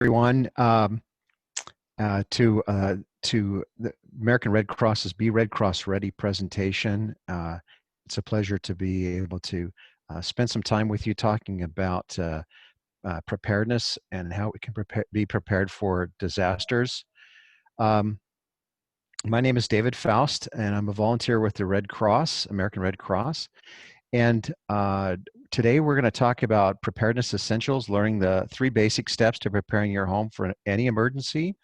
Everyone, to the American Red Cross's Be Red Cross Ready presentation. It's a pleasure to be able to spend some time with you talking about preparedness and how we can be prepared for disasters. My name is David Faust, and I'm a volunteer with the Red Cross, American Red Cross. And today we're going to talk about preparedness essentials, learning the 3 basic steps to preparing your home for any emergency.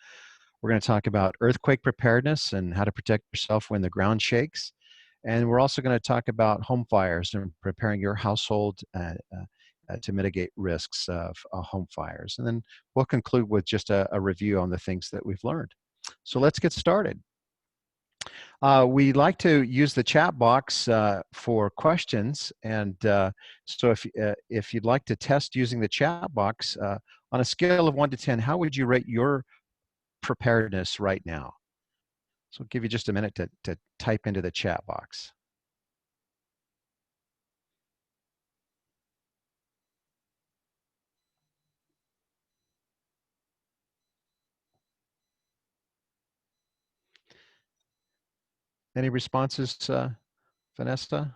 We're going to talk about earthquake preparedness and how to protect yourself when the ground shakes. And we're also going to talk about home fires and preparing your household to mitigate risks of home fires. And then we'll conclude with just a review on the things that we've learned. So let's get started. We like to use the chat box for questions, and so if you'd like to test using the chat box, on a scale of 1 to 10, how would you rate your preparedness right now? So I'll give you just a minute to type into the chat box. Any responses, Vanessa?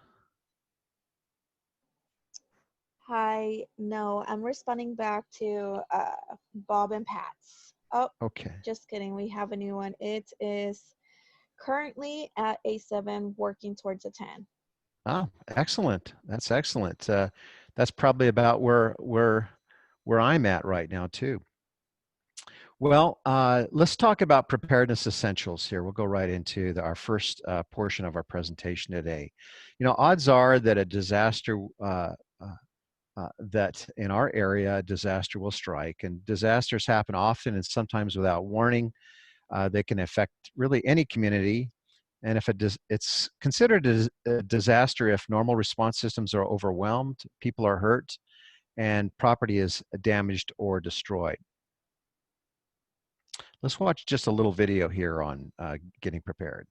Hi, no, I'm responding back to Bob and Pat's. Oh, okay. Just kidding. We have a new one. It is currently at a 7, working towards a 10. Ah, excellent. That's excellent. That's probably about where I'm at right now too. Well, let's talk about preparedness essentials here. We'll go right into our first portion of our presentation today. You know, odds are that a disaster, that in our area, a disaster will strike, and disasters happen often and sometimes without warning. They can affect really any community. And if it's considered a disaster if normal response systems are overwhelmed, people are hurt, and property is damaged or destroyed. Let's watch just a little video here on getting prepared.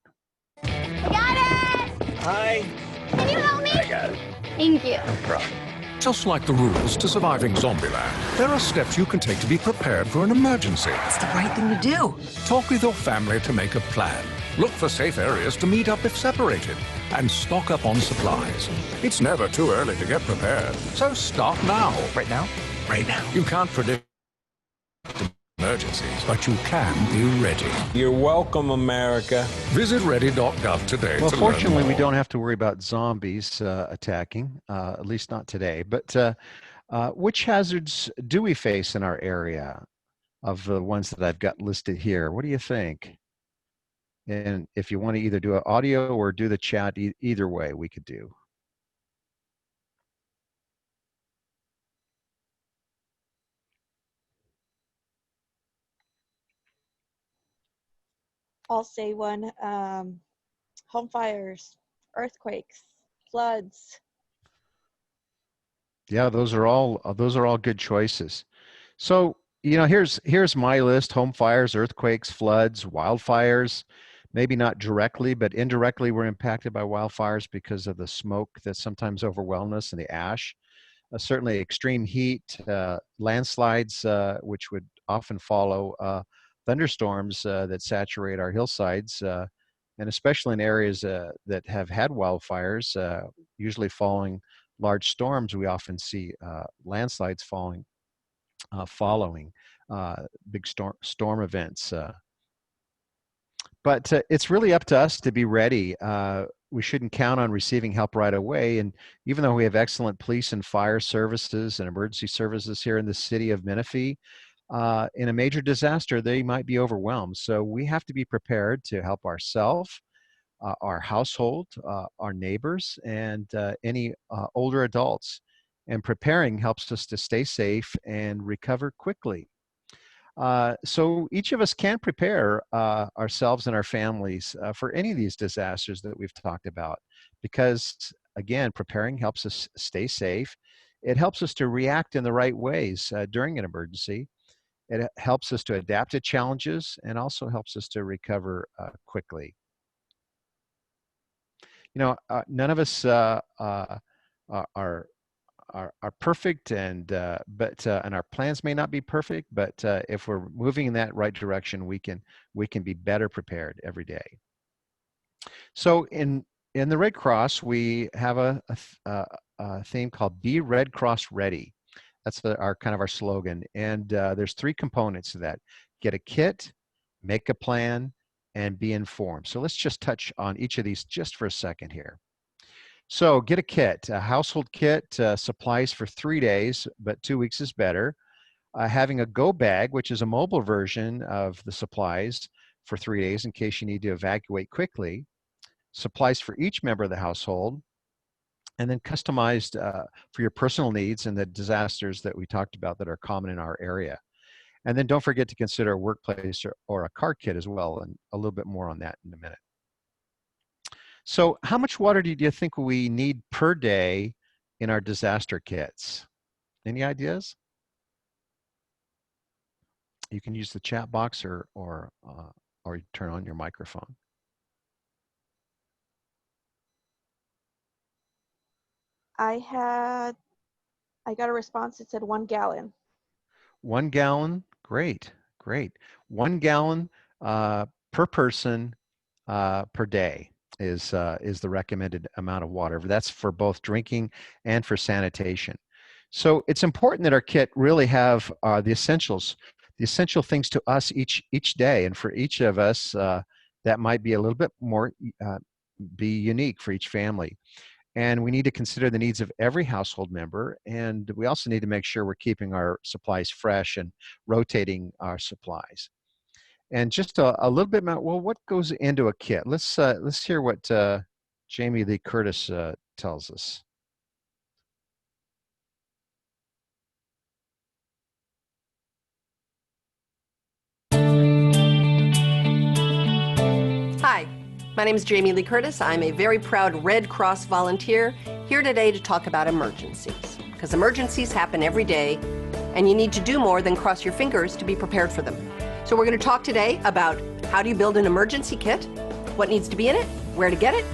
I got it! Hi. Can you help me? I got it. Thank you. No problem. Just like the rules to surviving Zombieland, there are steps you can take to be prepared for an emergency. It's the right thing to do. Talk with your family to make a plan. Look for safe areas to meet up if separated. And stock up on supplies. It's never too early to get prepared, so start now. Right now? Right now. You can't predict emergencies, but you can be ready. You're welcome, America. Visit ready.gov today. Well, to learn fortunately, we more. don't have to worry about zombies attacking, at least not today. But which hazards do we face in our area of the ones that I've got listed here? What do you think? And if you want to either do an audio or do the chat, either way we could do. I'll say one. Home fires, earthquakes, floods. Yeah, those are all good choices. So, you know, here's my list: home fires, earthquakes, floods, wildfires. Maybe not directly, but indirectly we're impacted by wildfires because of the smoke that sometimes overwhelms us and the ash. Certainly extreme heat, landslides, which would often follow thunderstorms that saturate our hillsides, and especially in areas that have had wildfires, usually following large storms, we often see landslides following big storm events. But it's really up to us to be ready. We shouldn't count on receiving help right away. And even though we have excellent police and fire services and emergency services here in the city of Menifee, in a major disaster, they might be overwhelmed. So we have to be prepared to help ourselves, our household, our neighbors, and any older adults. And preparing helps us to stay safe and recover quickly. So each of us can prepare ourselves and our families for any of these disasters that we've talked about, because again, preparing helps us stay safe. It helps us to react in the right ways during an emergency. It helps us to adapt to challenges and also helps us to recover quickly. You know, none of us are are perfect, and and our plans may not be perfect, but if we're moving in that right direction, we can be better prepared every day. So in the Red Cross, we have a theme called "Be Red Cross Ready." That's our kind of our slogan, and there's three components to that: get a kit, make a plan, and be informed. So let's just touch on each of these just for a second here. So get a kit, a household kit, supplies for 3 days, but 2 weeks is better. Having a go bag, which is a mobile version of the supplies for 3 days in case you need to evacuate quickly. Supplies for each member of the household, and then customized for your personal needs and the disasters that we talked about that are common in our area. And then don't forget to consider a workplace or a car kit as well, and a little bit more on that in a minute. So how much water do you think we need per day in our disaster kits? Any ideas? You can use the chat box or turn on your microphone. I got a response that said 1 gallon. 1 gallon, great, great. 1 gallon per person per day is the recommended amount of water. That's for both drinking and for sanitation. So it's important that our kit really have the essentials, the essential things to us each day, and for each of us, that might be a little bit more be unique for each family. And we need to consider the needs of every household member. And we also need to make sure we're keeping our supplies fresh and rotating our supplies. And just a little bit about, well, what goes into a kit? Let's hear what Jamie Lee Curtis tells us. Hi, my name is Jamie Lee Curtis. I'm a very proud Red Cross volunteer here today to talk about emergencies. Because emergencies happen every day, and you need to do more than cross your fingers to be prepared for them. So we're going to talk today about how do you build an emergency kit, what needs to be in it, where to get it,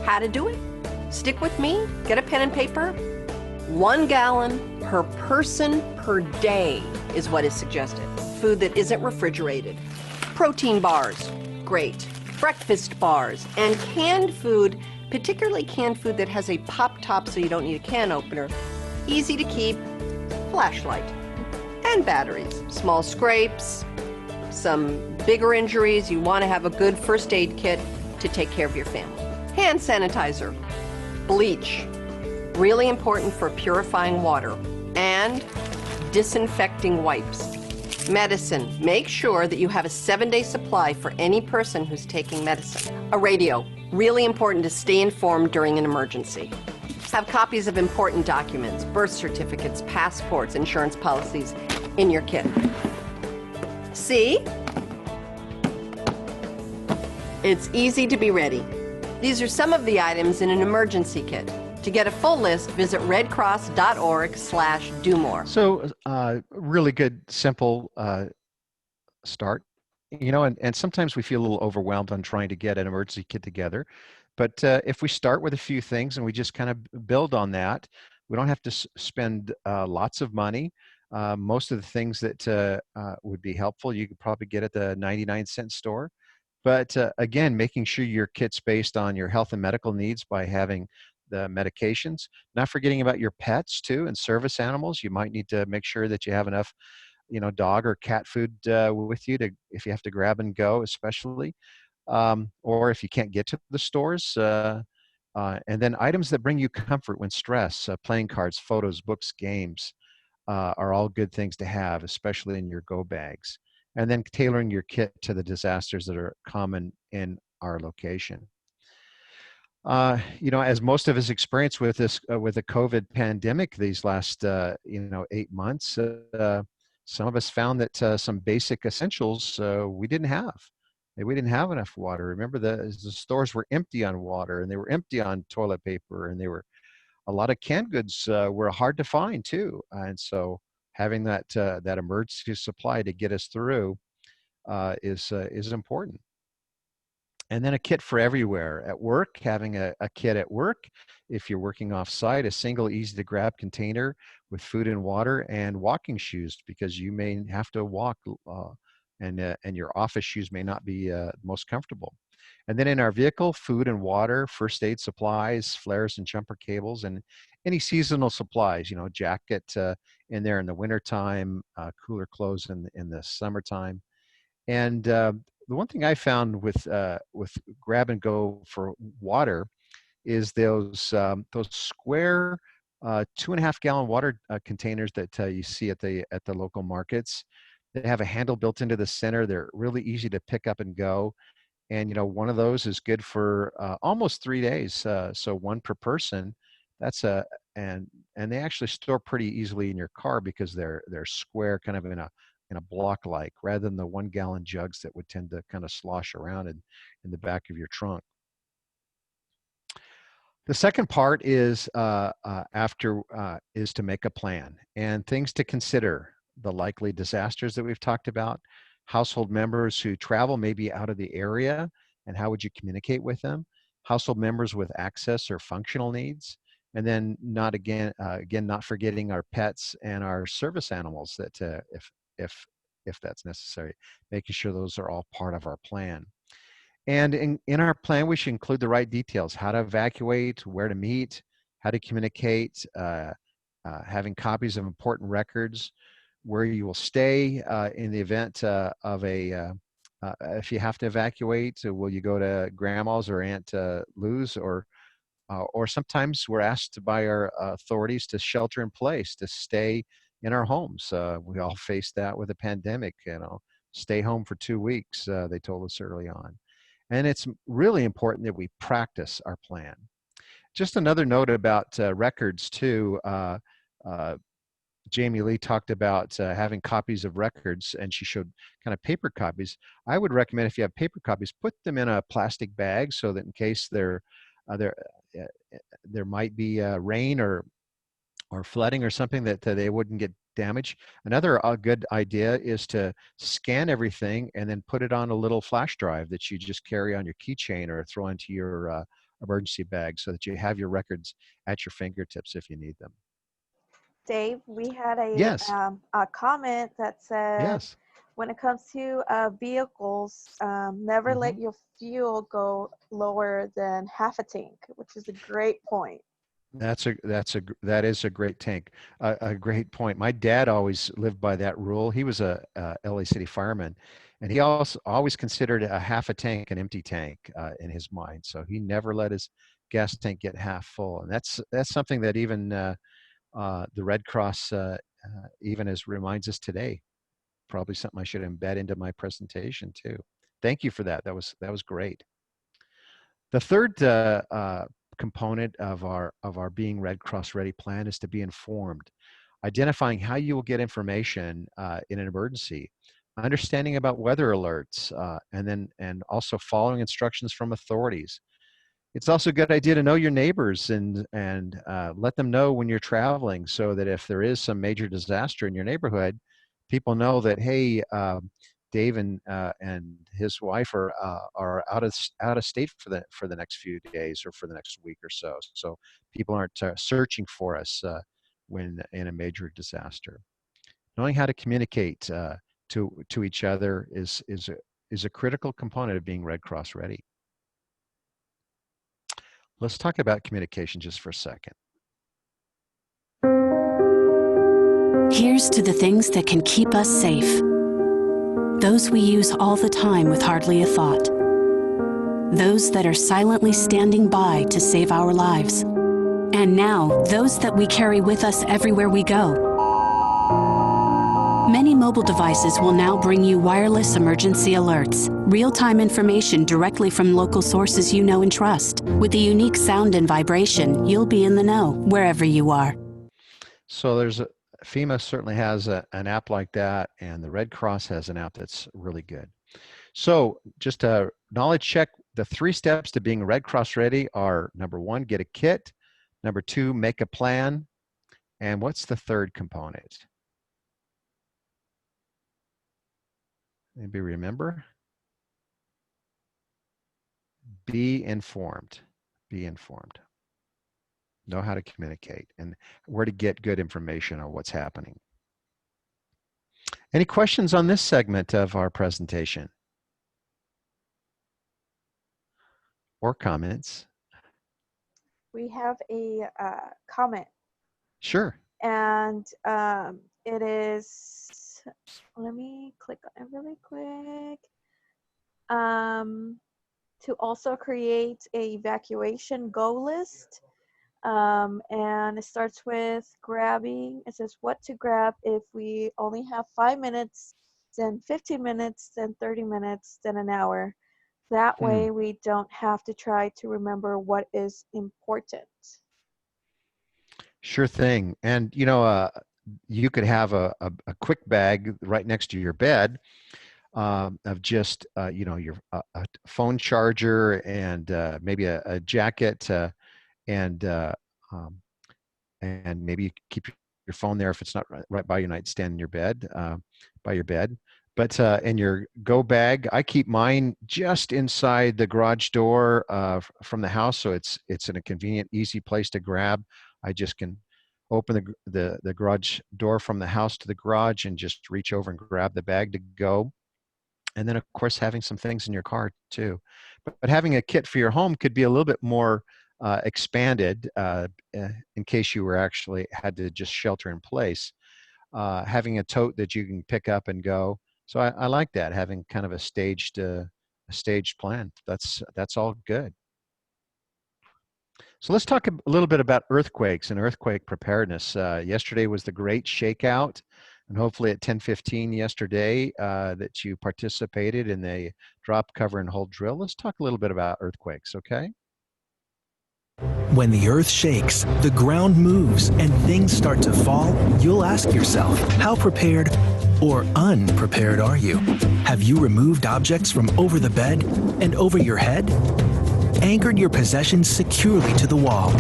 how to do it. Stick with me, get a pen and paper. 1 gallon per person per day is what is suggested. Food that isn't refrigerated. Protein bars, great. Breakfast bars and canned food, particularly canned food that has a pop top so you don't need a can opener. Easy to keep, flashlight, and batteries. Small scrapes, some bigger injuries. You want to have a good first aid kit to take care of your family. Hand sanitizer, bleach, really important for purifying water, and disinfecting wipes. Medicine. Make sure that you have a 7-day supply for any person who's taking medicine. A radio. Really important to stay informed during an emergency. Have copies of important documents, birth certificates, passports, insurance policies in your kit. See? It's easy to be ready. These are some of the items in an emergency kit. To get a full list, visit redcross.org/do-more. So really good, simple start. You know, and sometimes we feel a little overwhelmed on trying to get an emergency kit together. But if we start with a few things and we just kind of build on that, we don't have to spend lots of money. Most of the things that would be helpful, you could probably get at the 99-cent store. But again, making sure your kit's based on your health and medical needs by having the medications, not forgetting about your pets too and service animals. You might need to make sure that you have enough, you know, dog or cat food with you to, if you have to grab and go, especially, or if you can't get to the stores. And then items that bring you comfort when stressed, playing cards, photos, books, games are all good things to have, especially in your go bags. And then tailoring your kit to the disasters that are common in our location. You know, as most of us experience with this, with the COVID pandemic these last, 8 months, some of us found that some basic essentials we didn't have. We didn't have enough water. Remember, the stores were empty on water, and they were empty on toilet paper, and they were a lot of canned goods were hard to find too. And so having that emergency supply to get us through is important. And then a kit for everywhere. At work, having a kit at work. If you're working off site, a single easy to grab container with food and water, and walking shoes, because you may have to walk, and your office shoes may not be most comfortable. And then in our vehicle, food and water, first aid supplies, flares and jumper cables, and any seasonal supplies, jacket in there in the wintertime, cooler clothes in the summertime. And the one thing I found with grab and go for water is those square 2.5 gallon water containers that you see at the local markets. They have a handle built into the center. They're really easy to pick up and go. And one of those is good for almost 3 days. So one per person. That's a and they actually store pretty easily in your car because they're square, kind of in a block like, rather than the 1 gallon jugs that would tend to kind of slosh around in the back of your trunk. The second part is is to make a plan and things to consider: the likely disasters that we've talked about, household members who travel maybe out of the area, and how would you communicate with them, household members with access or functional needs, and then not again not forgetting our pets and our service animals that if if that's necessary, making sure those are all part of our plan. And in our plan, we should include the right details: how to evacuate, where to meet, how to communicate, having copies of important records, where you will stay in the event if you have to evacuate. Will you go to Grandma's or Aunt Lou's, or sometimes we're asked by our authorities to shelter in place, to stay in our homes. We all faced that with a pandemic, stay home for 2 weeks, they told us early on. And it's really important that we practice our plan. Just another note about records too. Jamie Lee talked about having copies of records, and she showed kind of paper copies. I would recommend, if you have paper copies, put them in a plastic bag so that in case there there might be rain or flooding or something, that they wouldn't get damaged. Another good idea is to scan everything and then put it on a little flash drive that you just carry on your keychain or throw into your emergency bag, so that you have your records at your fingertips if you need them. Dave, we had Yes, a comment that said, yes. when it comes to vehicles, never let your fuel go lower than half a tank, which is a great point. That is a great a great point. My dad always lived by that rule. He was a LA City fireman, and he also always considered a half a tank an empty tank in his mind. So he never let his gas tank get half full, and that's something that even the Red Cross even reminds us today. Probably something I should embed into my presentation too. Thank you for that. That was great. The third component of our Being Red Cross Ready plan is to be informed, identifying how you will get information in an emergency, understanding about weather alerts, and also following instructions from authorities. It's also a good idea to know your neighbors and let them know when you're traveling, so that if there is some major disaster in your neighborhood, people know that, hey, Dave and his wife are out of state for the next few days or for the next week or so. So people aren't searching for us when in a major disaster. Knowing how to communicate to each other is a critical component of being Red Cross ready. Let's talk about communication just for a second. Here's to the things that can keep us safe. Those we use all the time with hardly a thought. Those that are silently standing by to save our lives. And now, those that we carry with us everywhere we go. Many mobile devices will now bring you wireless emergency alerts, real-time information directly from local sources you know and trust. With the unique sound and vibration, you'll be in the know wherever you are. So FEMA certainly has an app like that, and the Red Cross has an app that's really good. So just a knowledge check: the 3 steps to being Red Cross ready are: number 1, get a kit; number 2, make a plan; and what's the third component? Anybody remember? be informed. Be informed. Know how to communicate and where to get good information on what's happening. Any questions on this segment of our presentation? Or comments? We have a comment, Sure. and it is, let me click on it really quick. To also create a evacuation go list. And it starts with grabbing. It says what to grab if we only have 5 minutes, then 15 minutes, then 30 minutes, then an hour. That way we don't have to try to remember what is important. Sure thing. And you know, you could have a quick bag right next to your bed of just you know, your a phone charger and maybe a jacket and um, and maybe you keep your phone there if it's not right by your nightstand in your bed, by your bed. But in your go bag, I keep mine just inside the garage door from the house, so it's in a convenient, easy place to grab. I just can open the garage door from the house to the garage and just reach over and grab the bag to go. And then, of course, having some things in your car too. But having a kit for your home could be a little bit more expanded in case you were actually had to just shelter in place. Having a tote that you can pick up and go. So I like that, having kind of a staged plan. That's all good. So let's talk a little bit about earthquakes and earthquake preparedness. Yesterday was the great shakeout, and hopefully at 10:15 yesterday that you participated in the drop, cover, and hold drill. Let's talk a little bit about earthquakes, okay? When the earth shakes, the ground moves, and things start to fall, you'll ask yourself, how prepared or unprepared are you? Have you removed objects from over the bed and over your head? Anchored your possessions securely to the wall.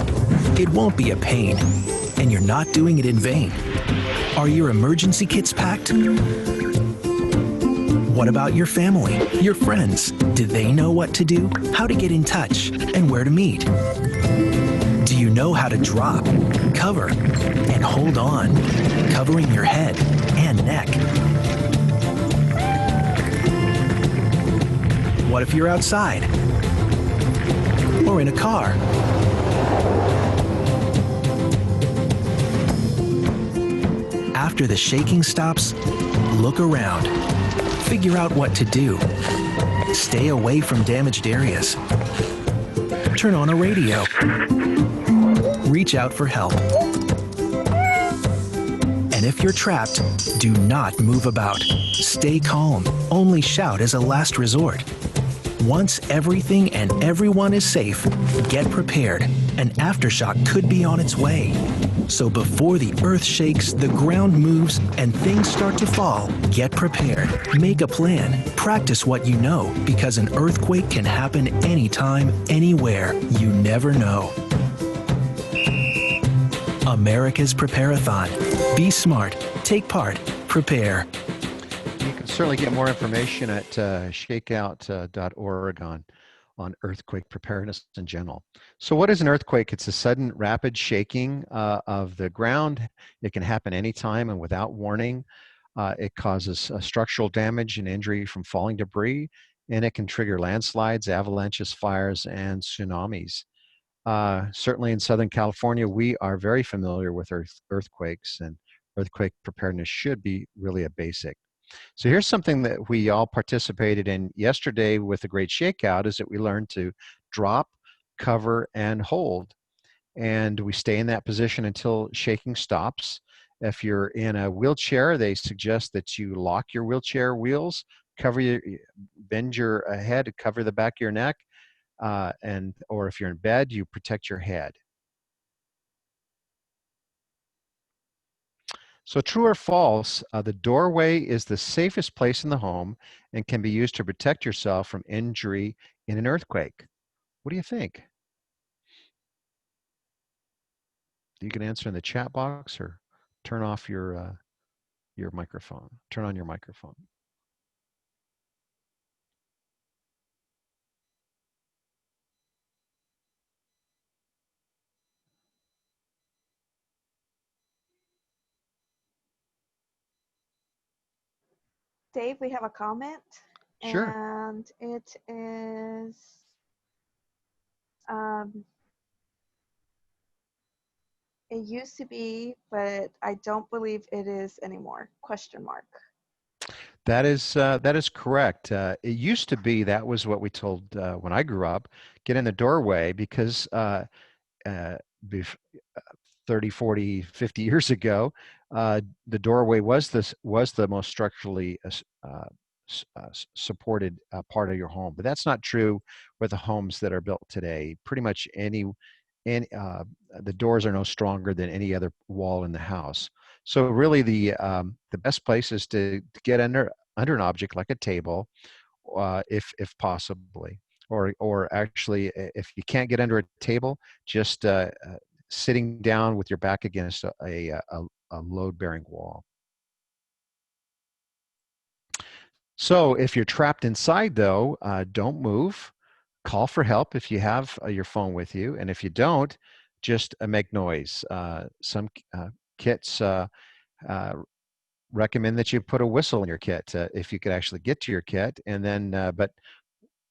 It won't be a pain, and you're not doing it in vain. Are your emergency kits packed? What about your family, your friends? Do they know what to do, how to get in touch, and where to meet? Do you know how to drop, cover, and hold on, covering your head and neck? What if you're outside? Or in a car? After the shaking stops, look around. Figure out what to do. Stay away from damaged areas. Turn on a radio. Reach out for help. And if you're trapped, do not move about. Stay calm. Only shout as a last resort. Once everything and everyone is safe, get prepared. An aftershock could be on its way. So before the earth shakes, the ground moves, and things start to fall, get prepared. Make a plan. Practice what you know, because an earthquake can happen anytime, anywhere. You never know. America's Prepare-a-thon. Be smart. Take part. Prepare. You can certainly get more information at shakeout.org on earthquake preparedness in general. So what is an earthquake? It's a sudden rapid shaking of the ground. It can happen anytime and without warning. It causes structural damage and injury from falling debris, and it can trigger landslides, avalanches, fires, and tsunamis. Certainly in Southern California, we are very familiar with earthquakes, and earthquake preparedness should be really a basic. So here's something that we all participated in yesterday with the Great Shakeout, is that we learned to drop, cover, and hold. And we stay in that position until shaking stops. If you're in a wheelchair, they suggest that you lock your wheelchair wheels, bend your head, cover the back of your neck, or if you're in bed, you protect your head. So true or false, the doorway is the safest place in the home and can be used to protect yourself from injury in an earthquake. What do you think? You can answer in the chat box or turn off your microphone. Turn on your microphone. Dave, we have a comment, Sure. and it is um, it used to be, but I don't believe it is anymore. Question mark. That is correct. It used to be that was what we told when I grew up, get in the doorway because uh, bef- 30, 40, 50 years ago, the doorway was the most structurally supported part of your home. But that's not true with the homes that are built today. Pretty much any the doors are no stronger than any other wall in the house. So really, the best place is to get under an object like a table, if possibly, or actually, if you can't get under a table, just sitting down with your back against a load-bearing wall. So if you're trapped inside, though, don't move. Call for help if you have your phone with you, and if you don't, just make noise. Some kits uh, recommend that you put a whistle in your kit if you could actually get to your kit, and then but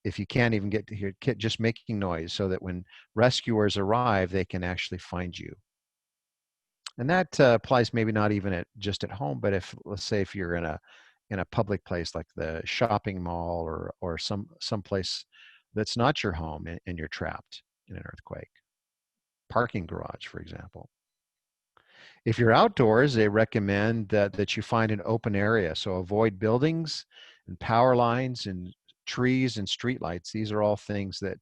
if you can't even get to your kit, just making noise so that when rescuers arrive, they can actually find you. And that applies maybe not even just at home, but if, let's say, if you're in a public place like the shopping mall or some place that's not your home and you're trapped in an earthquake, parking garage, for example. If you're outdoors, they recommend that you find an open area. So avoid buildings and power lines and trees and streetlights. These are all things that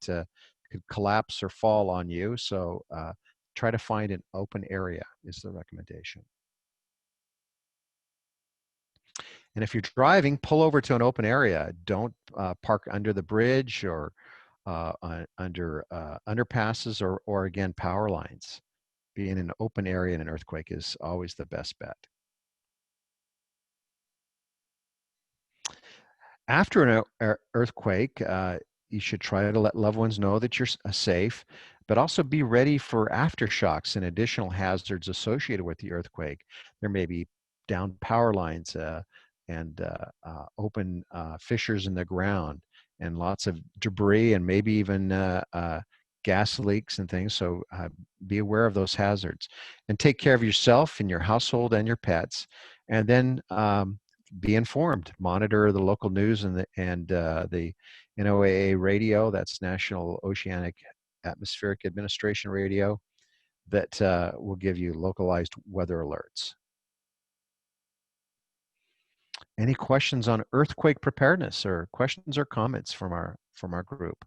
could collapse or fall on you. So try to find an open area is the recommendation. And if you're driving, pull over to an open area. Don't park under the bridge or under underpasses or again, power lines. Being in an open area in an earthquake is always the best bet. After an earthquake, you should try to let loved ones know that you're safe, but also be ready for aftershocks and additional hazards associated with the earthquake. There may be downed power lines and open fissures in the ground and lots of debris and maybe even gas leaks and things. So be aware of those hazards and take care of yourself and your household and your pets. And then be informed. Monitor the local news and the NOAA radio. That's National Oceanic Atmospheric Administration radio. That will give you localized weather alerts. Any questions on earthquake preparedness, or questions or comments from our group?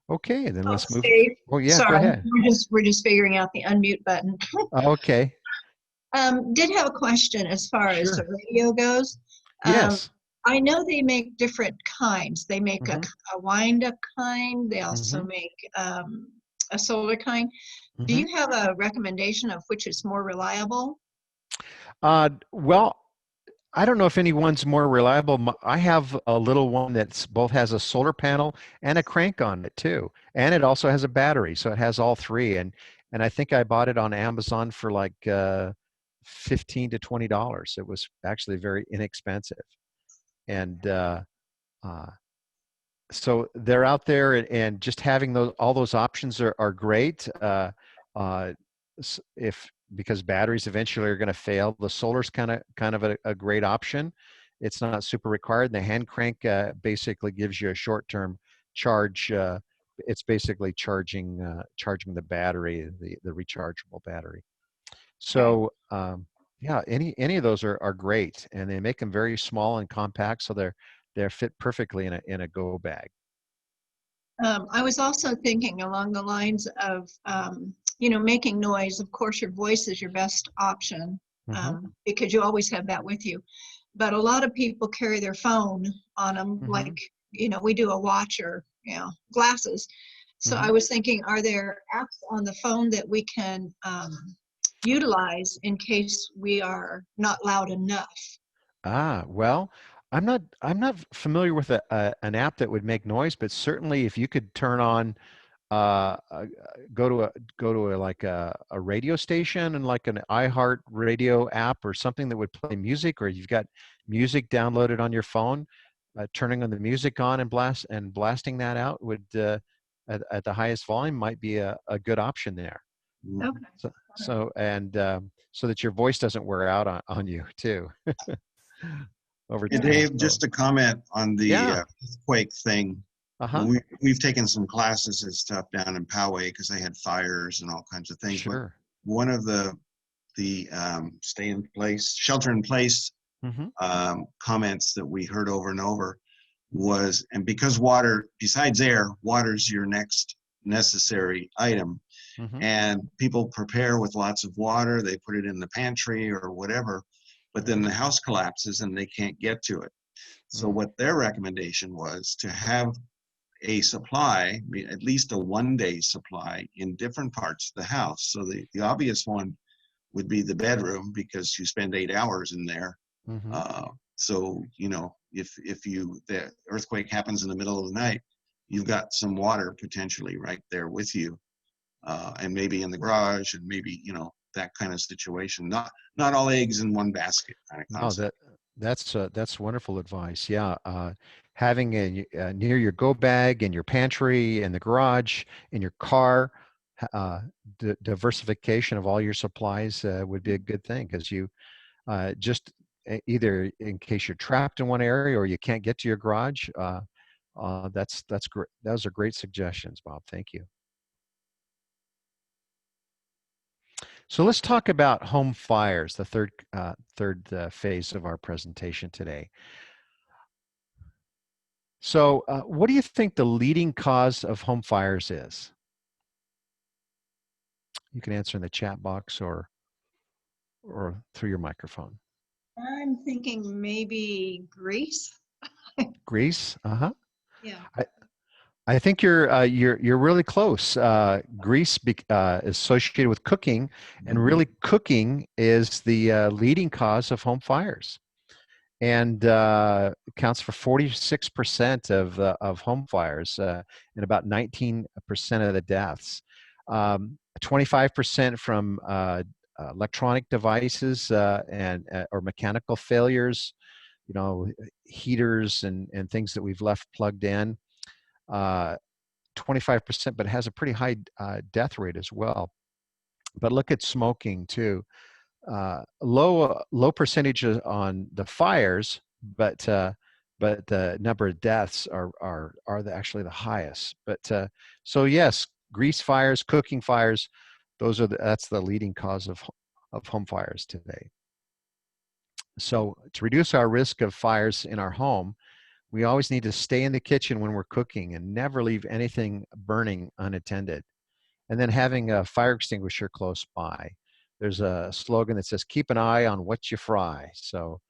Okay, then let's move. Steve, Oh yeah, go sorry, ahead. we're just figuring out the unmute button. Okay. Did have a question as far as the Sure. radio goes. Yes. I know they make different kinds. They make Mhm. a wind-up kind. They also Mhm. make a solar kind. Do Mhm. you have a recommendation of which is more reliable? Well, I don't know if anyone's more reliable. I have a little one that's both has a solar panel and a crank on it too, and it also has a battery, so it has all three. And I think I bought it on Amazon for like $15 to $20. It was actually very inexpensive, and uh, so they're out there, and just having all those options are great. Uh, if because batteries eventually are going to fail, the solar's kind of a great option. It's not super required. The hand crank basically gives you a short-term charge. It's basically charging the battery, the rechargeable battery. So yeah, any of those are great, and they make them very small and compact, so they're fit perfectly in a go bag. I was also thinking along the lines of, making noise. Of course, your voice is your best option Mm-hmm. because you always have that with you. But a lot of people carry their phone on them, Mm-hmm. like, we do a watch or, glasses. So Mm-hmm. I was thinking, are there apps on the phone that we can utilize in case we are not loud enough? Well, I'm not familiar with an app that would make noise, but certainly if you could turn on uh, uh, go to like a radio station and like an iHeart radio app or something that would play music, or you've got music downloaded on your phone, turning on the music on and blasting that out would at the highest volume might be a good option there. Okay. So that your voice doesn't wear out on you too over Hey, time. Dave, just a comment on the Yeah. earthquake thing. Uh-huh. We've taken some classes and stuff down in Poway because they had fires and all kinds of things. But Sure. one of the stay in place, shelter in place Mm-hmm. comments that we heard over and over was, and because water, besides air, water's your next necessary item. Mm-hmm. And people prepare with lots of water, they put it in the pantry or whatever, but then the house collapses and they can't get to it. So what their recommendation was to have a supply, at least a 1-day supply in different parts of the house. So the obvious one would be the bedroom because you spend 8 hours in there. Mm-hmm. So, you know, if the earthquake happens in the middle of the night, you've got some water potentially right there with you. And maybe in the garage, and maybe, you know, that kind of situation. Not all eggs in one basket kind of No, concept. that's wonderful advice. Yeah, having near your go bag in your pantry, in the garage, in your car, diversification of all your supplies would be a good thing because you just either in case you're trapped in one area or you can't get to your garage. That's great. Those are great suggestions, Bob. Thank you. So let's talk about home fires, the third phase of our presentation today. So what do you think the leading cause of home fires is? You can answer in the chat box or through your microphone. I'm thinking maybe Greece. Grease? Uh-huh. Yeah. I think you're really close. Grease is associated with cooking, and really cooking is the leading cause of home fires, and accounts for 46% of home fires and about 19% of the deaths. 25% from electronic devices and or mechanical failures, you know, heaters and things that we've left plugged in. 25%, but it has a pretty high death rate as well. But look at smoking too. Low percentages on the fires, but the number of deaths are actually the highest. But so yes, grease fires, cooking fires, that's the leading cause of home fires today. So to reduce our risk of fires in our home, we always need to stay in the kitchen when we're cooking and never leave anything burning unattended. And then having a fire extinguisher close by. There's a slogan that says, keep an eye on what you fry. So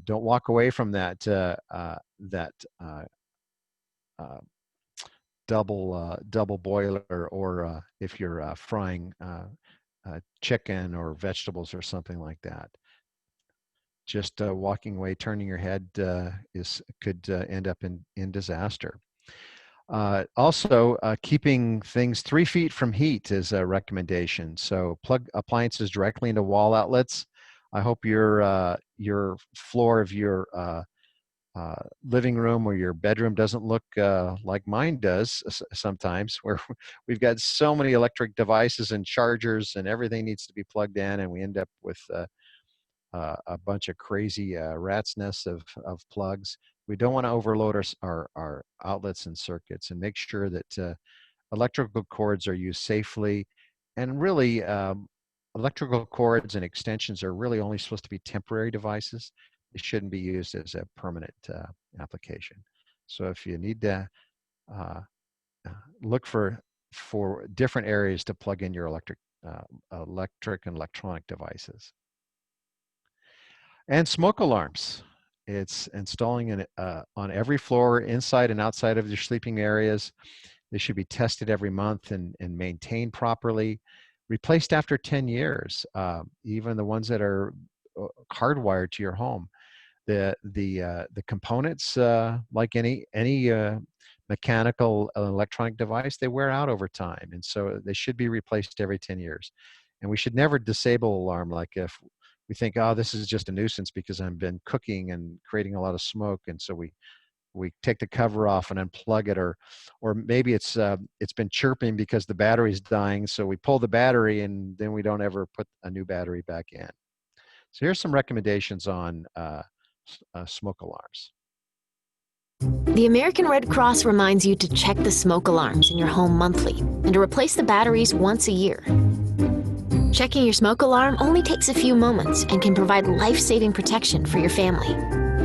don't walk away from that, double boiler, or if you're frying chicken or vegetables or something like that. Just walking away, turning your head could end up in disaster. Also, keeping things 3 feet from heat is a recommendation. So plug appliances directly into wall outlets. I hope your floor of your living room or your bedroom doesn't look like mine does sometimes, where we've got so many electric devices and chargers and everything needs to be plugged in, and we end up with a bunch of crazy rat's nests of plugs. We don't want to overload our outlets and circuits, and make sure that electrical cords are used safely. And really, electrical cords and extensions are really only supposed to be temporary devices. They shouldn't be used as a permanent application. So if you need to look for different areas to plug in your electric and electronic devices. And smoke alarms. It's installing on every floor, inside and outside of your sleeping areas. They should be tested every month and maintained properly. Replaced after 10 years, even the ones that are hardwired to your home. the components, like any mechanical electronic device, they wear out over time, and so they should be replaced every 10 years. And we should never disable alarm, like if we think, oh, this is just a nuisance because I've been cooking and creating a lot of smoke, and so we take the cover off and unplug it, or maybe it's been chirping because the battery's dying, so we pull the battery and then we don't ever put a new battery back in. So here's some recommendations on smoke alarms. The American Red Cross reminds you to check the smoke alarms in your home monthly and to replace the batteries once a year. Checking your smoke alarm only takes a few moments and can provide life-saving protection for your family.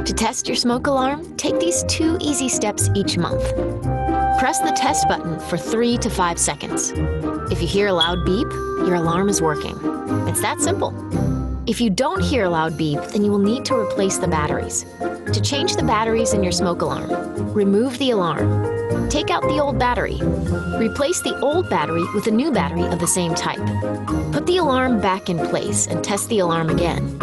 To test your smoke alarm, take these 2 easy steps each month. Press the test button for 3 to 5 seconds. If you hear a loud beep, your alarm is working. It's that simple. If you don't hear a loud beep, then you will need to replace the batteries. To change the batteries in your smoke alarm, remove the alarm. Take out the old battery. Replace the old battery with a new battery of the same type. Put the alarm back in place and test the alarm again.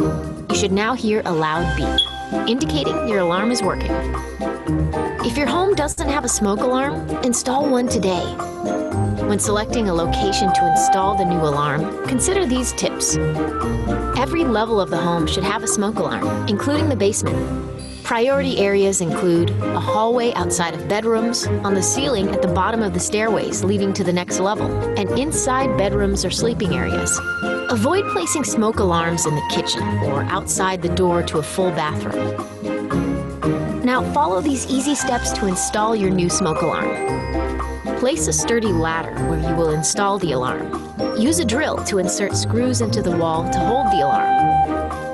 You should now hear a loud beep, indicating your alarm is working. If your home doesn't have a smoke alarm, install one today. When selecting a location to install the new alarm, consider these tips. Every level of the home should have a smoke alarm, including the basement. Priority areas include a hallway outside of bedrooms, on the ceiling at the bottom of the stairways leading to the next level, and inside bedrooms or sleeping areas. Avoid placing smoke alarms in the kitchen or outside the door to a full bathroom. Now follow these easy steps to install your new smoke alarm. Place a sturdy ladder where you will install the alarm. Use a drill to insert screws into the wall to hold the alarm.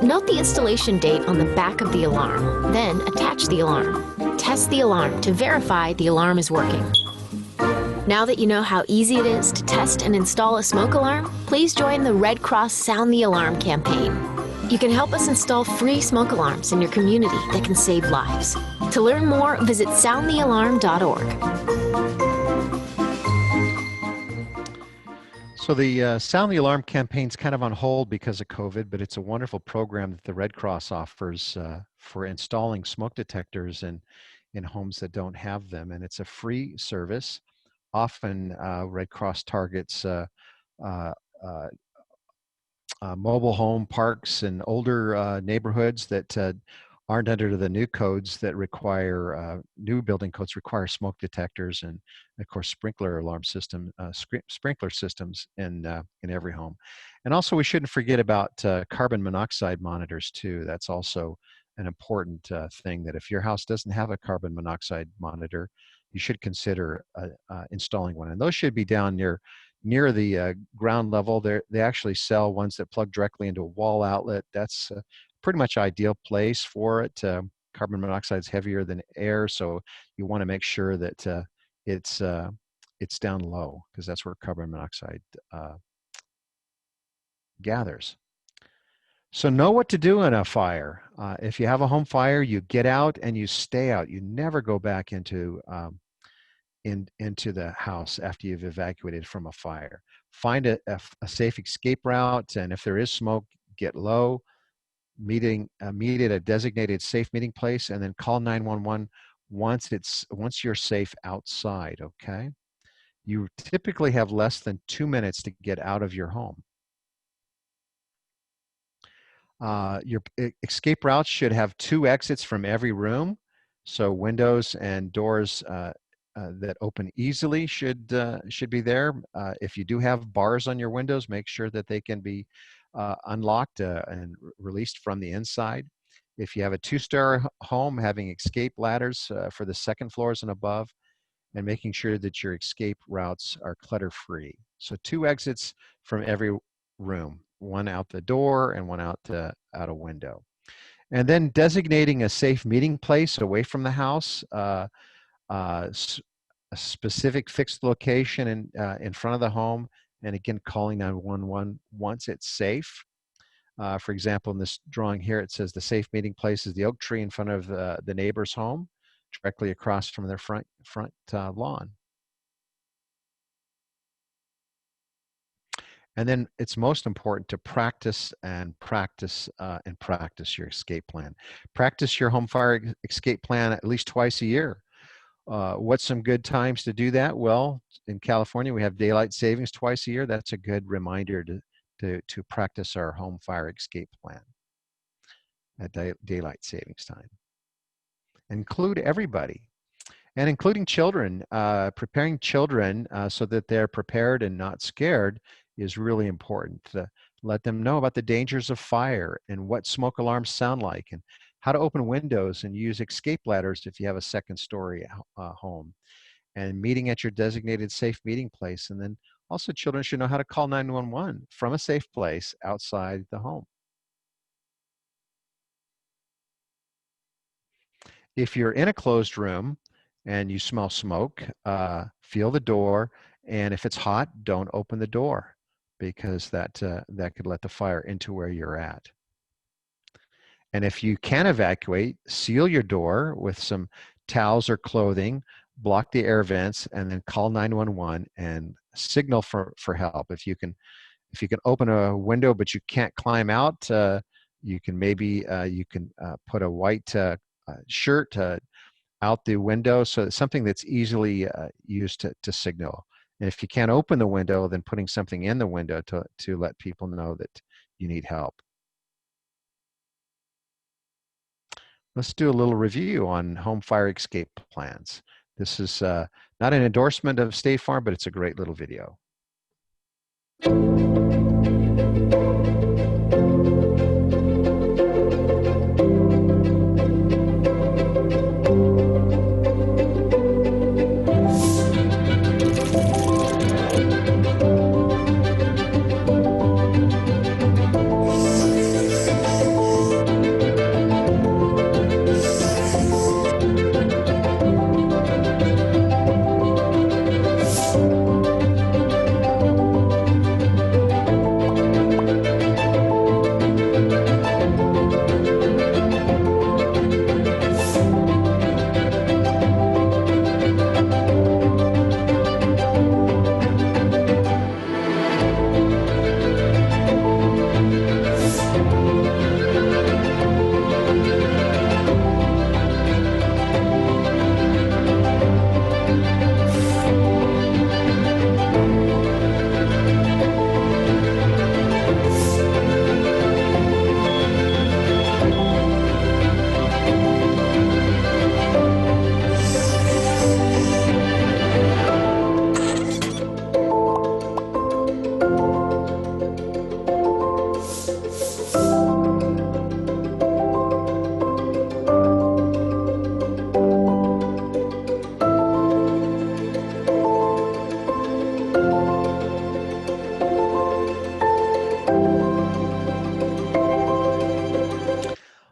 Note the installation date on the back of the alarm, then attach the alarm. Test the alarm to verify the alarm is working. Now that you know how easy it is to test and install a smoke alarm, please join the Red Cross Sound the Alarm campaign. You can help us install free smoke alarms in your community that can save lives. To learn more, visit soundthealarm.org. So the Sound the Alarm campaign's kind of on hold because of COVID, but it's a wonderful program that the Red Cross offers for installing smoke detectors in homes that don't have them. And it's a free service. Often Red Cross targets uh, mobile home parks and older neighborhoods that aren't under the new codes that require, new building codes require smoke detectors and, of course, sprinkler alarm system, sprinkler systems in every home. And also, we shouldn't forget about carbon monoxide monitors too. That's also an important thing, that if your house doesn't have a carbon monoxide monitor, you should consider installing one. And those should be down near the ground level. They actually sell ones that plug directly into a wall outlet. That's pretty much ideal place for it. Carbon monoxide is heavier than air, so you want to make sure that it's down low, because that's where carbon monoxide gathers. So know what to do in a fire. If you have a home fire, you get out and you stay out. You never go back into the house after you've evacuated from a fire. Find a safe escape route, and if there is smoke, get low. Meet at a designated safe meeting place, and then call 911 once you're safe outside. Okay, you typically have less than 2 minutes to get out of your home. Your escape routes should have 2 exits from every room, so windows and doors that open easily should be there. If you do have bars on your windows, make sure that they can be unlocked and released from the inside. If you have a 2-story home, having escape ladders for the second floors and above, and making sure that your escape routes are clutter-free. So 2 exits from every room, 1 out the door and 1 out a window. And then designating a safe meeting place away from the house. A specific fixed location in front of the home, and again calling 911 once it's safe. For example, in this drawing here, it says the safe meeting place is the oak tree in front of the neighbor's home, directly across from their front lawn. And then it's most important to practice and practice and practice your escape plan. Practice your home fire escape plan at least twice a year. What's some good times to do that? Well, in California, we have daylight savings twice a year. That's a good reminder to practice our home fire escape plan at daylight savings time. Include everybody, and including children. Preparing children so that they're prepared and not scared is really important. To let them know about the dangers of fire and what smoke alarms sound like, and how to open windows and use escape ladders if you have a second story home, and meeting at your designated safe meeting place. And then also children should know how to call 911 from a safe place outside the home. If you're in a closed room and you smell smoke, feel the door, and if it's hot, don't open the door, because that could let the fire into where you're at. And if you can evacuate, seal your door with some towels or clothing, block the air vents, and then call 911 and signal for help. If you can open a window but you can't climb out, you can maybe put a white shirt out the window, so it's something that's easily used to signal. And if you can't open the window, then putting something in the window to let people know that you need help. Let's do a little review on home fire escape plans. This is not an endorsement of State Farm, but it's a great little video.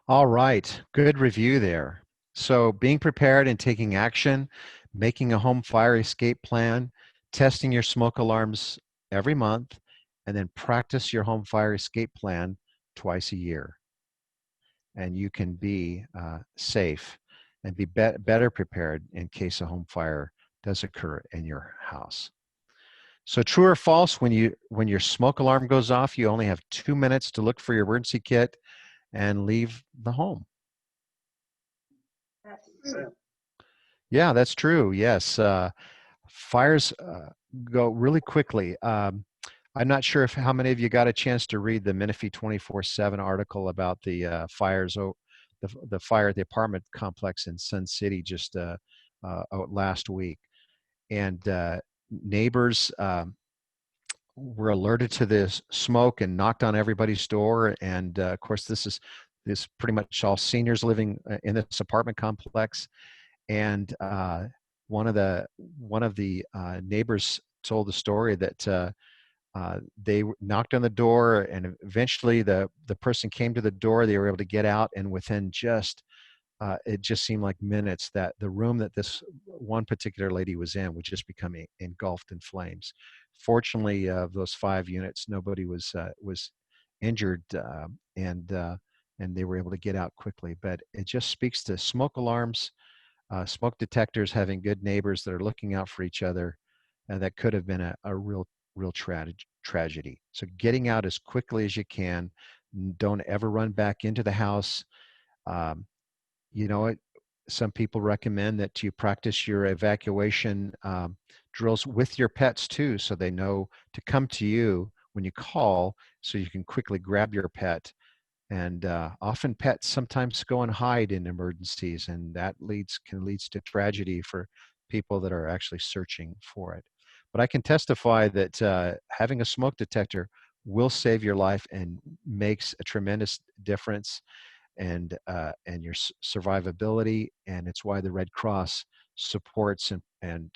All right, good review there. So being prepared and taking action, making a home fire escape plan, testing your smoke alarms every month, and then practice your home fire escape plan twice a year. And you can be safe and be better prepared in case a home fire does occur in your house. So true or false, when your smoke alarm goes off, you only have 2 minutes to look for your emergency kit and leave the home. Yeah, that's true. Yes, fires go really quickly. I'm not sure if how many of you got a chance to read the Menifee 24/7 article about the fires, the fire at the apartment complex in Sun City just last week, and neighbors were alerted to this smoke and knocked on everybody's door. And of course, this is pretty much all seniors living in this apartment complex. And one of the neighbors told the story that they knocked on the door, and eventually the person came to the door. They were able to get out, and within it just seemed like minutes that the room that this one particular lady was in would just become engulfed in flames. Fortunately, of those 5 units, nobody was injured, and they were able to get out quickly. But it just speaks to smoke alarms, smoke detectors, having good neighbors that are looking out for each other, and that could have been a real tragedy. So getting out as quickly as you can. Don't ever run back into the house. Um, you know what? Some people recommend that you practice your evacuation drills with your pets too, so they know to come to you when you call, so you can quickly grab your pet. And often pets sometimes go and hide in emergencies, and that can lead to tragedy for people that are actually searching for it. But I can testify that having a smoke detector will save your life and makes a tremendous difference, and your survivability. And it's why the Red Cross supports and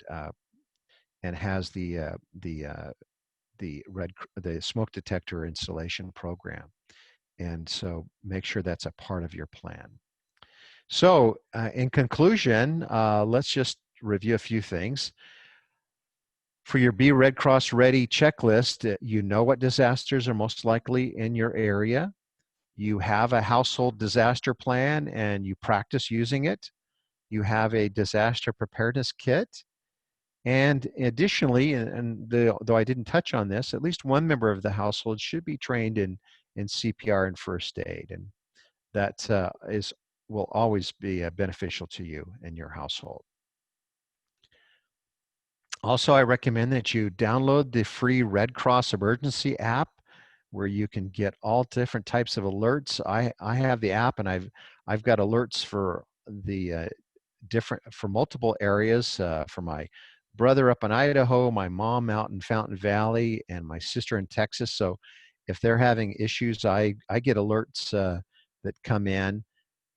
has the smoke detector installation program. And so make sure that's a part of your plan. So in conclusion, let's just review a few things. For your Be Red Cross Ready checklist, you know what disasters are most likely in your area. You have a household disaster plan and you practice using it. You have a disaster preparedness kit. And additionally, though I didn't touch on this, at least one member of the household should be trained in CPR and first aid. And that will always be beneficial to you and your household. Also, I recommend that you download the free Red Cross Emergency app, where you can get all different types of alerts. I have the app, and I've got alerts for the for multiple areas, for my brother up in Idaho, my mom out in Fountain Valley, and my sister in Texas. So if they're having issues, I get alerts that come in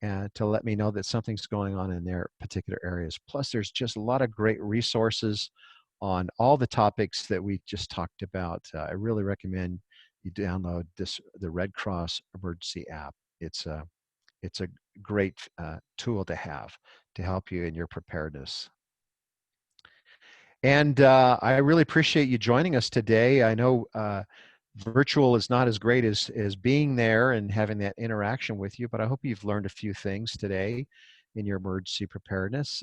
to let me know that something's going on in their particular areas. Plus, there's just a lot of great resources on all the topics that we just talked about. I really recommend you download the Red Cross Emergency app. It's a great tool to have to help you in your preparedness. And I really appreciate you joining us today. I know virtual is not as great as being there and having that interaction with you, but I hope you've learned a few things today in your emergency preparedness.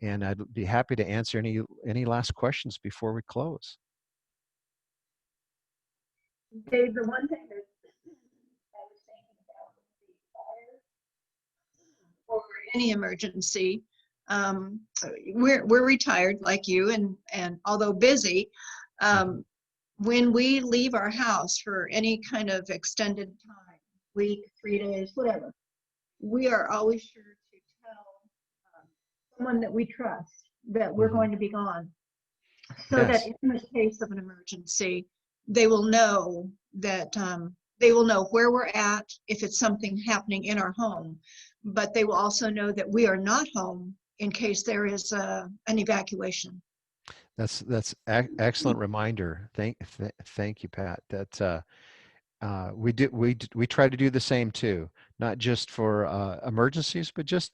And I'd be happy to answer any last questions before we close. Dave, the one thing that I was thinking about the fire or any emergency, we're retired like you, and although busy, when we leave our house for any kind of extended time, week, 3 days, whatever, we are always sure to tell someone that we trust that we're going to be gone, so that in the case of an emergency, they will know that they will know where we're at if it's something happening in our home, but they will also know that we are not home in case there is an evacuation. That's excellent reminder. Thank you, Pat. That we try to do the same too, not just for emergencies, but just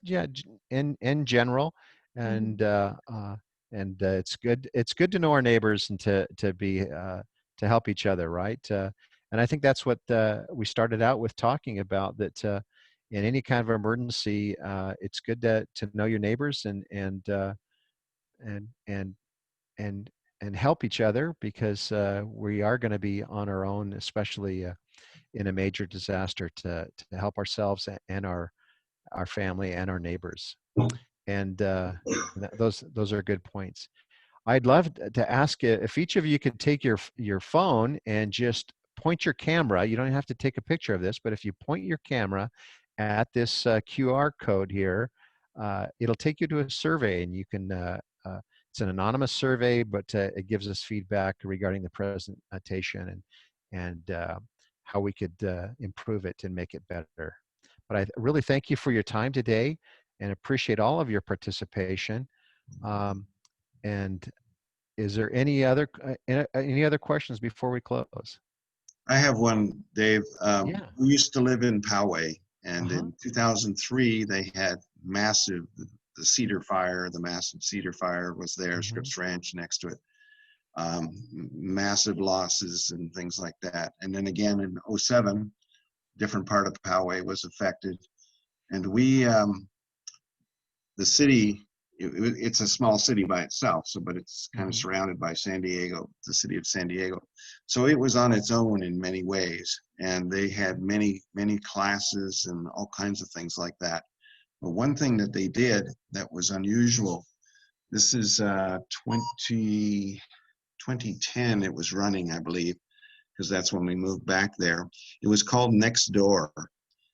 in general. And it's good to know our neighbors and to help each other, right? And I think that's what we started out with talking about, that in any kind of emergency, it's good to know your neighbors and help each other, because we are going to be on our own, especially in a major disaster, to help ourselves and our family and our neighbors. And those are good points. I'd love to ask if each of you could take your phone and just point your camera. You don't have to take a picture of this, but if you point your camera at this QR code here, it'll take you to a survey, and you can it's an anonymous survey, but it gives us feedback regarding the presentation and how we could improve it and make it better. But I really thank you for your time today and appreciate all of your participation. And is there any other questions before we close? I have one, Dave. We used to live in Poway, and in 2003 they had the Cedar Fire. The massive Cedar Fire was there, Scripps Ranch next to it. Massive losses and things like that. And then again in 2007, different part of Poway was affected, and we the city it's a small city by itself, so but it's kind of surrounded by San Diego, the city of San Diego. So it was on its own in many ways, and they had many classes and all kinds of things like that. But one thing that they did that was unusual, this is 2010 it was running, I believe, because that's when we moved back there. It was called Next Door.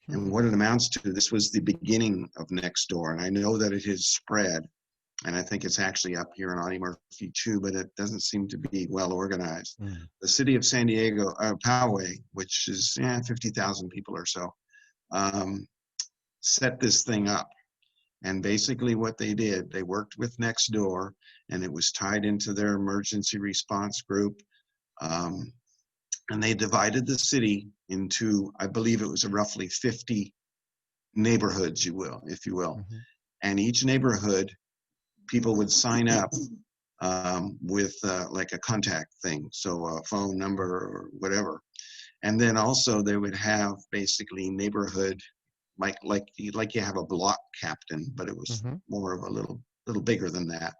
And what it amounts to, this was the beginning of Next Door. And I know that it has spread. And I think it's actually up here in Audie Murphy too, but it doesn't seem to be well organized. The city of San Diego, Poway, which is 50,000 people or so, set this thing up. And basically what they did, they worked with Next Door, and it was tied into their emergency response group. And they divided the city into, I believe it was roughly 50 neighborhoods, if you will. And each neighborhood, people would sign up with like a contact thing, so a phone number or whatever. And then also they would have basically neighborhood, like you have a block captain, but it was more of a little bigger than that.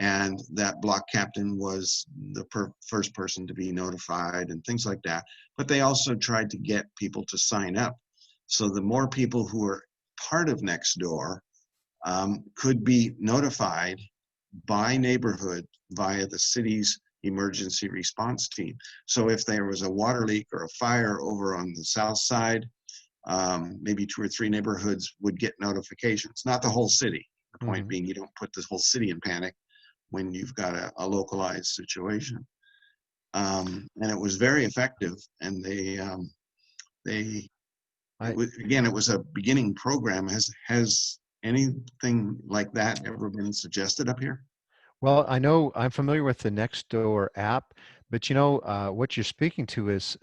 And that block captain was the first person to be notified and things like that. But they also tried to get people to sign up. So the more people who were part of Next Door could be notified by neighborhood via the city's emergency response team. So if there was a water leak or a fire over on the south side, maybe 2 or 3 neighborhoods would get notifications, not the whole city. The point being, you don't put the whole city in panic when you've got a localized situation. And it was very effective. And it was a beginning program. Has anything like that ever been suggested up here? Well, I know I'm familiar with the Nextdoor app, but what you're speaking to is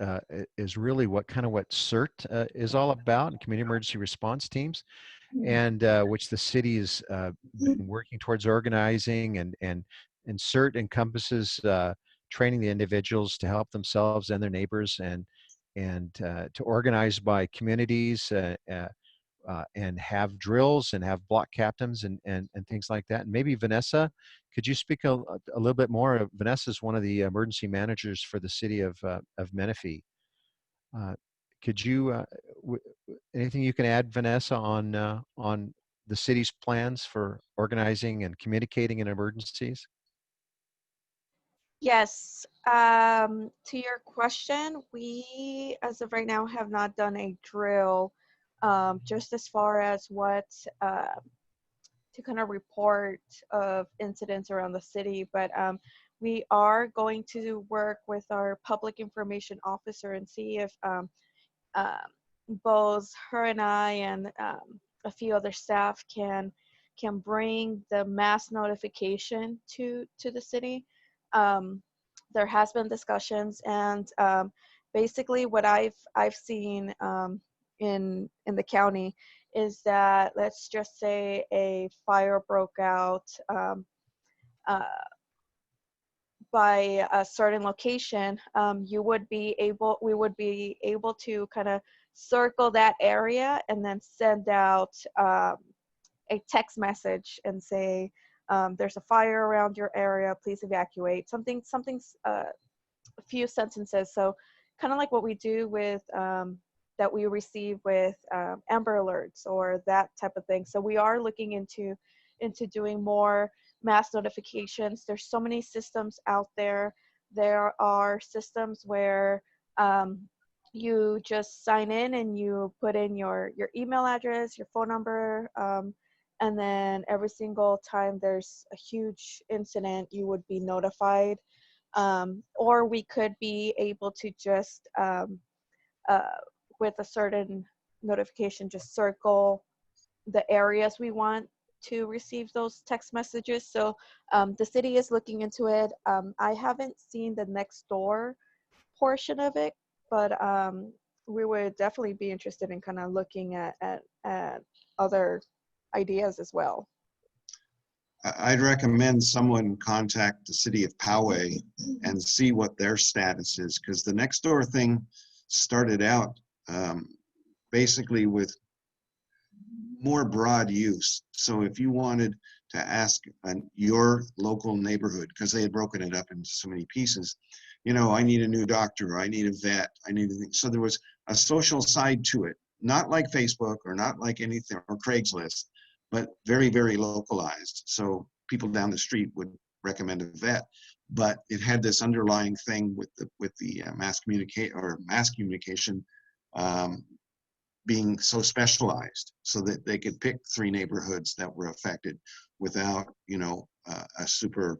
really what CERT is all about, and community emergency response teams, and which the city has been working towards organizing, and CERT encompasses training the individuals to help themselves and their neighbors, and to organize by communities. And have drills and have block captains and things like that. And maybe Vanessa, could you speak a little bit more? Vanessa is one of the emergency managers for the city of Menifee. Could you, anything you can add, Vanessa, on the city's plans for organizing and communicating in emergencies? Yes. To your question, we, as of right now, have not done a drill just as far as what to kind of report of incidents around the city. But we are going to work with our public information officer and see if both her and I and a few other staff can bring the mass notification to the city. There has been discussions, and basically what I've seen in the county is that, let's just say a fire broke out by a certain location, we would be able to kind of circle that area and then send out a text message and say, there's a fire around your area, please evacuate. A few sentences. So kind of like what we do with that we receive with Amber Alerts or that type of thing. So we are looking into doing more mass notifications. There's so many systems out there. There are systems where you just sign in and you put in your email address, your phone number, and then every single time there's a huge incident, you would be notified. Or we could be able to just, with a certain notification, just circle the areas we want to receive those text messages. So the city is looking into it. I haven't seen the Nextdoor portion of it, but we would definitely be interested in kind of looking at other ideas as well. I'd recommend someone contact the city of Poway and see what their status is, because the Nextdoor thing started out basically with more broad use. So if you wanted to ask your local neighborhood, because they had broken it up into so many pieces. You know, I need a new doctor, I need a vet, I need a, so there was a social side to it, not like Facebook or not like anything or Craigslist, but very, very localized. So people down the street would recommend a vet, but it had this underlying thing with the mass communication being so specialized, so that they could pick 3 neighborhoods that were affected without, you know, a super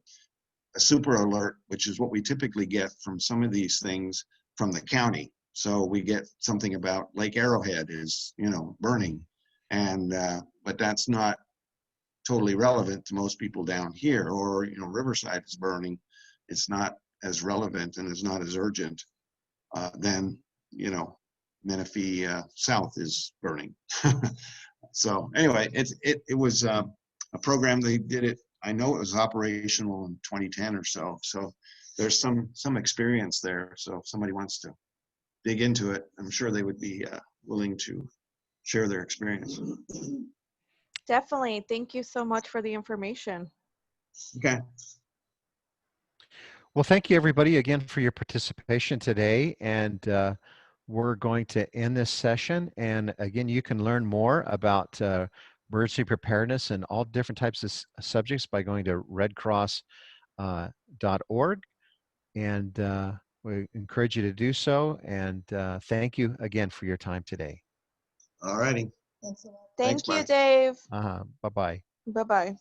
alert, which is what we typically get from some of these things from the county. So we get something about Lake Arrowhead is, you know, burning, and but that's not totally relevant to most people down here. Or, you know, Riverside is burning. It's not as relevant and it's not as urgent then, you know, Menifee South is burning. So anyway, it was a program. They did it. I know it was operational in 2010 or so. So there's some experience there. So if somebody wants to dig into it, I'm sure they would be willing to share their experience. Definitely. Thank you so much for the information. Okay. Well, thank you everybody again for your participation today. And we're going to end this session. And again, you can learn more about emergency preparedness and all different types of subjects by going to redcross.org. And we encourage you to do so. And thank you again for your time today. All righty. Thank you, Dave. Bye-bye. Bye-bye.